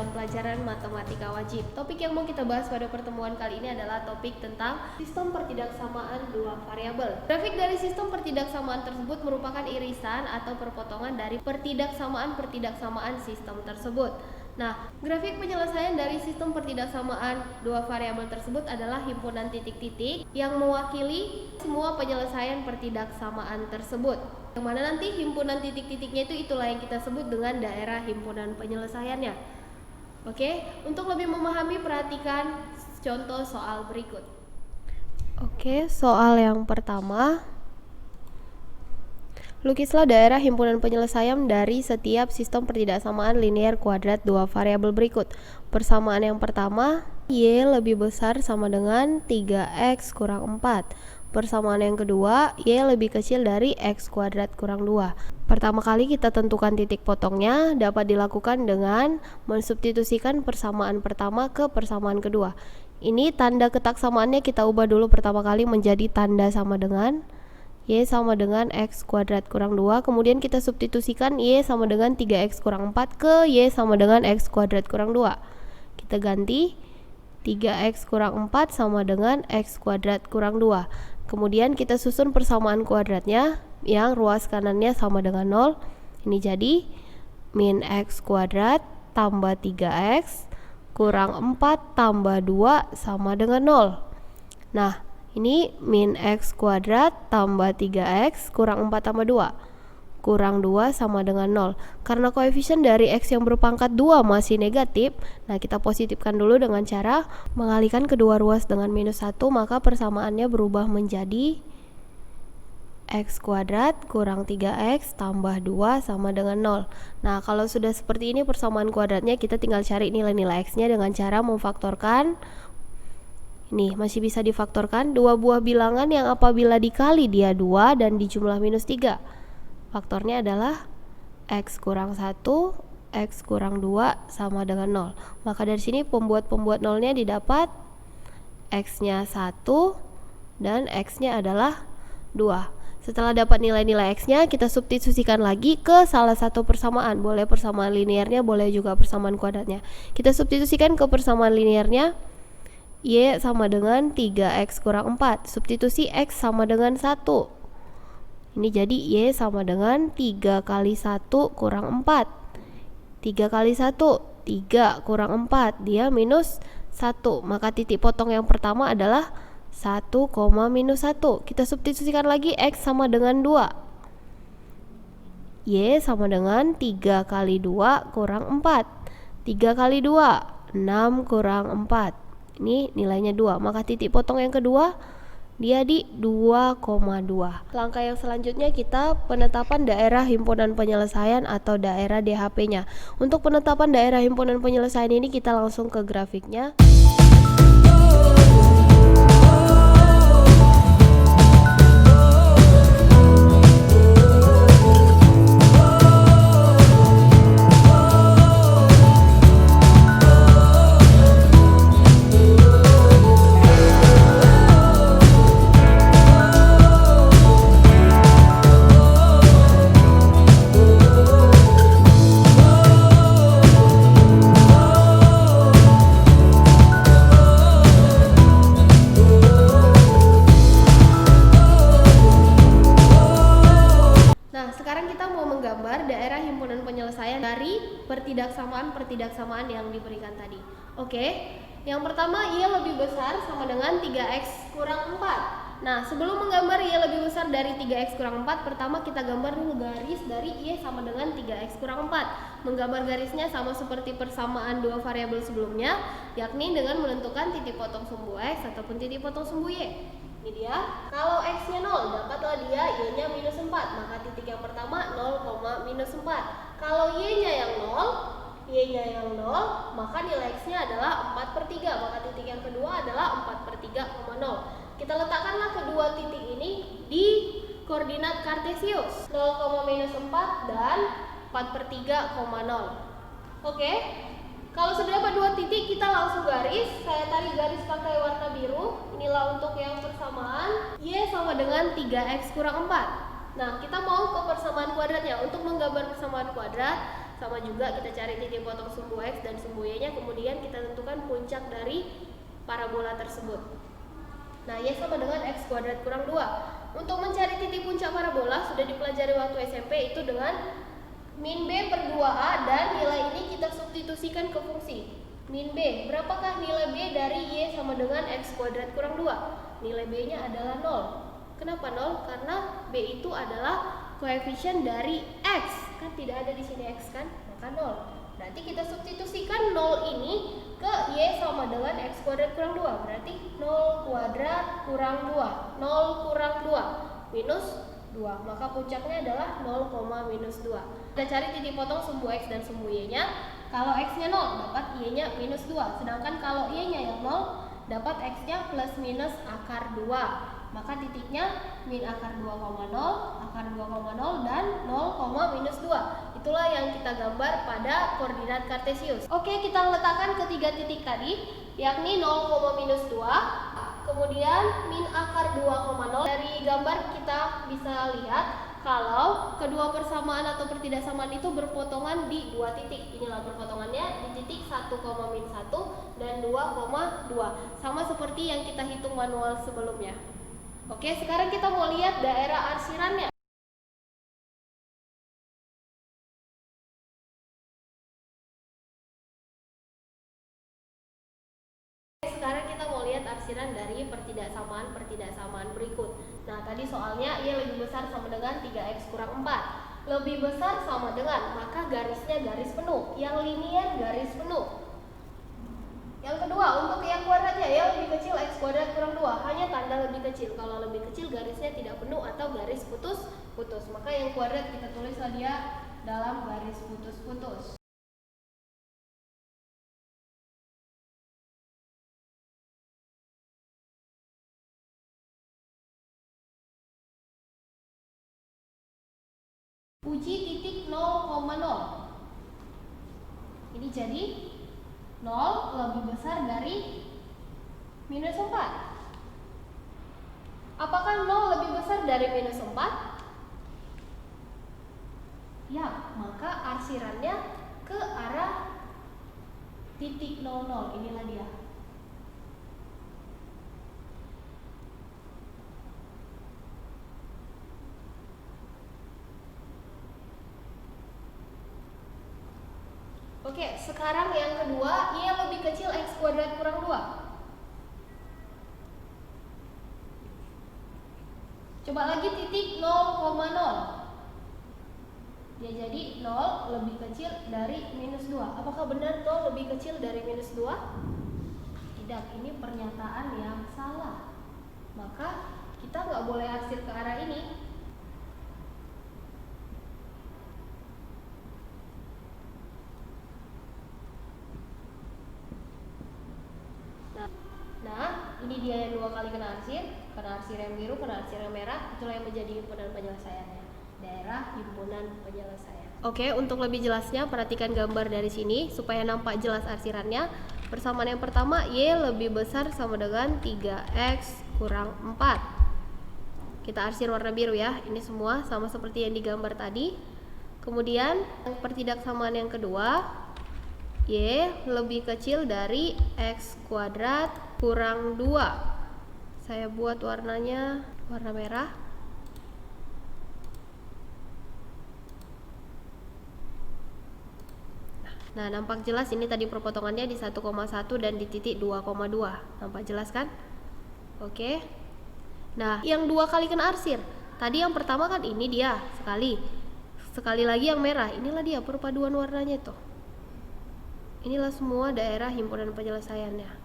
dalam pelajaran matematika wajib. Topik yang mau kita bahas pada pertemuan kali ini adalah topik tentang sistem pertidaksamaan dua variabel. Grafik dari sistem pertidaksamaan tersebut merupakan irisan atau perpotongan dari pertidaksamaan sistem tersebut. Nah, grafik penyelesaian dari sistem pertidaksamaan dua variabel tersebut adalah himpunan titik-titik yang mewakili semua penyelesaian pertidaksamaan tersebut. Yang mana nanti himpunan titik-titiknya itulah yang kita sebut dengan daerah himpunan penyelesaiannya. Oke, untuk lebih memahami perhatikan contoh soal berikut. Oke, soal yang pertama. Lukislah daerah himpunan penyelesaian dari setiap sistem pertidaksamaan linear kuadrat dua variabel berikut. Persamaan yang pertama, Y lebih besar sama dengan 3X kurang 4. Persamaan yang kedua, Y lebih kecil dari X kuadrat kurang 2. Pertama kali kita tentukan titik potongnya dapat dilakukan dengan mensubstitusikan persamaan pertama ke persamaan kedua. Ini tanda ketaksamaannya kita ubah dulu pertama kali menjadi tanda sama dengan Y sama dengan X kuadrat kurang 2. Kemudian kita substitusikan Y sama dengan 3X kurang 4 ke Y sama dengan X kuadrat kurang 2. Kita ganti 3X kurang 4 sama dengan X kuadrat kurang 2. Kemudian kita susun persamaan kuadratnya yang ruas kanannya sama dengan 0. Ini jadi min X kuadrat tambah 3X kurang 4 tambah 2 sama dengan 0. Nah, ini min X kuadrat tambah 3X kurang 4 tambah 2 kurang 2 sama dengan 0. Karena koefisien dari X yang berpangkat 2 masih negatif, nah kita positifkan dulu dengan cara mengalihkan kedua ruas dengan minus 1, maka persamaannya berubah menjadi X kuadrat kurang 3X tambah 2 sama dengan 0. Nah, kalau sudah seperti ini persamaan kuadratnya, kita tinggal cari nilai-nilai X-nya dengan cara memfaktorkan. Ini masih bisa difaktorkan dua buah bilangan yang apabila dikali dia 2 dan dijumlah minus 3. Faktornya adalah X kurang 1, X kurang 2 sama dengan 0. Maka dari sini pembuat-pembuat nolnya didapat X-nya 1 dan X-nya adalah 2. Setelah dapat nilai-nilai X-nya, kita substitusikan lagi ke salah satu persamaan. Boleh persamaan linearnya, boleh juga persamaan kuadratnya. Kita substitusikan ke persamaan linearnya. Y sama dengan 3X kurang 4. Substitusi X sama dengan 1. Ini jadi Y sama dengan 3 kali 1 kurang 4. 3 kali 1, 3 kurang 4. Dia minus 1. Maka titik potong yang pertama adalah 1, minus 1. Kita substitusikan lagi X sama dengan 2. Y sama dengan 3 kali 2 kurang 4. 3 kali 2, 6 kurang 4. Ini nilainya 2. Maka titik potong yang kedua dia di 2,2. Langkah yang selanjutnya kita penetapan daerah himpunan penyelesaian atau daerah DHP-nya. Untuk penetapan daerah himpunan penyelesaian ini kita langsung ke grafiknya. Pertidaksamaan yang diberikan tadi. Oke, yang pertama Y lebih besar sama dengan 3X kurang 4. Nah, sebelum menggambar Y lebih besar dari 3X kurang 4, pertama kita gambar dulu garis dari Y sama dengan 3X kurang 4. Menggambar garisnya sama seperti persamaan dua variabel sebelumnya, yakni dengan menentukan titik potong sumbu X ataupun titik potong sumbu Y. Ini dia. Kalau X-nya 0, dapatlah dia Y-nya minus 4. Maka titik yang pertama 0, minus 4. Kalau Y-nya yang 0, Y-nya yang 0, maka nilai X-nya adalah 4/3. Maka titik yang kedua adalah 4/3,0. Kita letakkanlah kedua titik ini di koordinat kartesius 0, minus 4 dan 4/3,0. Oke. Kalau sudah dapat dua titik, kita langsung garis. Saya tarik garis pakai warna biru. Inilah untuk yang persamaan Y sama dengan 3X kurang 4. Nah, kita mau ke persamaan kuadratnya. Untuk menggambar persamaan kuadrat, Sama juga kita cari titik potong sumbu X dan sumbu Y nya, kemudian kita tentukan puncak dari parabola tersebut. Nah, Y sama dengan X kuadrat kurang 2. Untuk mencari titik puncak parabola sudah dipelajari waktu SMP, itu dengan min B per 2A, dan nilai ini kita substitusikan ke fungsi min B. Berapakah nilai B dari Y sama dengan X kuadrat kurang 2? Nilai B nya adalah 0. Kenapa 0? Karena B itu adalah koefisien dari X. Kan tidak ada di sini X kan? Maka 0. Berarti kita substitusikan 0 ini ke Y sama dengan X kuadrat kurang 2. Berarti 0 kuadrat kurang 2. 0 kurang 2 minus 2. Maka puncaknya adalah 0, minus 2. Kita cari titik potong sumbu X dan sumbu Y nya. Kalau X nya 0, dapat Y nya minus 2. Sedangkan kalau Y nya yang 0, dapat X nya plus minus akar 2. Maka titiknya min akar 2,0, akar 2,0, dan 0, minus 2. Itulah yang kita gambar pada koordinat kartesius. Oke, kita letakkan ketiga titik tadi, yakni 0, minus 2, kemudian min akar 2,0. Dari gambar kita bisa lihat kalau kedua persamaan atau pertidaksamaan itu berpotongan di dua titik. Inilah berpotongannya di titik 1, min 1 dan 2,2. Sama seperti yang kita hitung manual sebelumnya. Oke, sekarang kita mau lihat daerah arsirannya. Sekarang kita mau lihat arsiran dari pertidaksamaan berikut. Nah, tadi soalnya Y lebih besar sama dengan 3X kurang 4. Lebih besar sama dengan, maka garisnya garis penuh. Yang linier garis penuh. Yang kedua, untuk yang kuadratnya Y lebih kecil X kuadrat kurang 2. Hanya tanda lebih kecil. Kalau lebih kecil garisnya tidak penuh atau garis putus-putus. Maka yang kuadrat kita tulislah dia dalam garis putus-putus. Uji titik 0,0. Ini jadi 0 lebih besar dari minus 4. Apakah 0 lebih besar dari minus 4? Ya, maka arsirannya ke arah titik 00. Inilah dia. Oke, sekarang yang kedua, Y lebih kecil X kuadrat kurang 2. Coba lagi titik 0,0. Dia jadi 0 lebih kecil dari minus 2. Apakah benar 0 lebih kecil dari minus 2? Tidak, ini pernyataan yang salah. Maka kita nggak boleh arsir ke arah ini. Nah, ini dia yang dua kali kena arsir yang biru, kena arsir yang merah. Itulah yang menjadi himpunan penyelesaiannya, daerah himpunan penyelesaian. Oke, untuk lebih jelasnya perhatikan gambar dari sini supaya nampak jelas arsirannya. Persamaan yang pertama, Y lebih besar sama dengan 3X kurang 4. Kita arsir warna biru ya. Ini semua sama seperti yang digambar tadi. Kemudian pertidaksamaan yang kedua, Y lebih kecil dari X kuadrat kurang 2. Saya buat warnanya warna merah. Nah, nampak jelas ini tadi perpotongannya di 1,1 dan di titik 2,2. Nampak jelas kan? Oke. Nah, yang dua kali kena arsir. Tadi yang pertama kan ini dia sekali. Sekali lagi yang merah. Inilah dia perpaduan warnanya tuh. Inilah semua daerah himpunan penyelesaiannya.